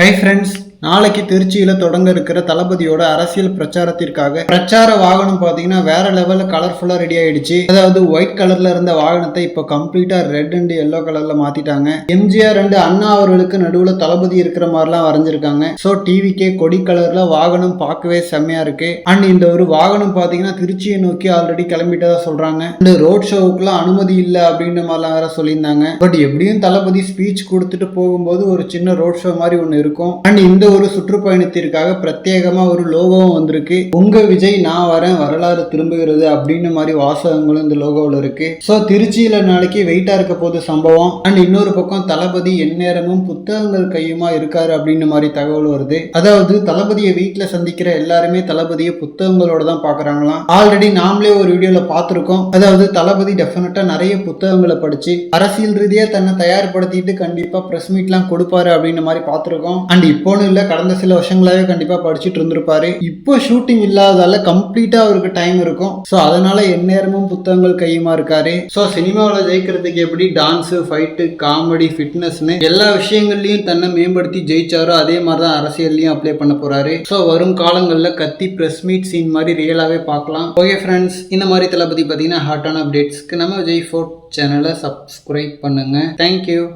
Hi friends, நாளைக்கு திருச்சியில தொடங்க இருக்கிற தளபதியோட அரசியல் பிரச்சாரத்திற்காக பிரச்சார வாகனம் பாத்தீங்கன்னா வேற லெவல்ல கலர்ஃபுல்லா ரெடி ஆயிடுச்சு. அதாவது ஒயிட் கலர்ல இருந்த வாகனத்தை இப்ப கம்ப்ளீட்டா ரெட் அண்ட் எல்லோ கலர்ல மாத்திட்டாங்க. எம்ஜிஆர் அண்ட் அண்ணா அவர்களுக்கு நடுவுல தளபதி இருக்கிற மாதிரிலாம் வரைஞ்சிருக்காங்க. ஸோ டிவிக்கே கொடி கலர்ல வாகனம் பார்க்கவே செம்மையா இருக்கு. அண்ட் இந்த ஒரு வாகனம் பாத்தீங்கன்னா திருச்சியை நோக்கி ஆல்ரெடி கிளம்பிட்டதா சொல்றாங்க. இந்த ரோட் ஷோவுக்குலாம் அனுமதி இல்லை அப்படின்ற மாதிரிலாம் வேற சொல்லியிருந்தாங்க. பட் எப்படியும் தளபதி ஸ்பீச் கொடுத்துட்டு போகும்போது ஒரு சின்ன ரோட் ஷோ மாதிரி ஒன்று இருக்கும். அண்ட் இந்த ஒரு சுற்றுப்பயணத்திற்காக பிரத்யேகமா ஒரு லோகோவும் வந்திருக்கு. உங்க விஜய் நான் வரேன், வரலாறு திரும்புகிறது அப்படின்னு மாதிரி வாசகங்களும் இந்த லோகோவில் இருக்கு. ஸோ திருச்சியில நாளைக்கு வெயிட்டா இருக்க போது சம்பவம். அண்ட் இன்னொரு பக்கம் தளபதி எந்நேரமும் புத்தகங்கள் கையுமா இருக்காரு அப்படின்னு மாதிரி தகவல் வருது. அதாவது தளபதியை வீட்டுல சந்திக்கிற எல்லாருமே தளபதியை புத்தகங்களோட தான் பாக்குறாங்களாம். ஆல்ரெடி நாமளே ஒரு வீடியோல பார்த்திருக்கோம். அதாவது தளபதி டெஃபினட்டா நிறைய புத்தகங்களை படிச்சு அரசியல் ரீதியா தன்னை தயார்படுத்திட்டு கண்டிப்பா பிரஸ் மீட்லாம் கொடுப்பாரு அப்படின்னு மாதிரி பார்த்திருக்கோம். அண்ட் இப்போன்னு இல்ல, கடந்த சில வருஷங்களாவே கண்டிப்பா படிச்சுட்டு இருந்திருப்பாரு. இப்போ ஷூட்டிங் இல்லாததால கம்ப்ளீட்டா அவருக்கு டைம் இருக்கும். ஸோ அதனால எந்நேரமும் புத்தகங்கள் கையுமா இருக்காரு. ஸோ சினிமாவில் ஜெயிக்கிறதுக்கு எப்படி டான்ஸ், ஃபைட்டு, காமெடி, ஃபிட்னஸ்னு எல்லா விஷயங்கள்லயும் தன்னை மேம்படுத்தி ஜெயிச்சாரோ அதே மாதிரி தான் அரசியல்லையும் அப்ளை பண்ண போறாரு. ஸோ வரும் காலங்களில் கத்தி பிரஸ் மீட் சீன் மாதிரி ரியலாவே பார்க்கலாம். ஓகே ஃப்ரெண்ட்ஸ், இந்த மாதிரி தளபதி பார்த்தீங்கன்னா ஹாட்டான அப்டேட்ஸ்க்கு நம்ம விஜய் ஃபோர்ட் சேனலை சப்ஸ்கிரைப் பண்ணுங்க. தேங்க்யூ.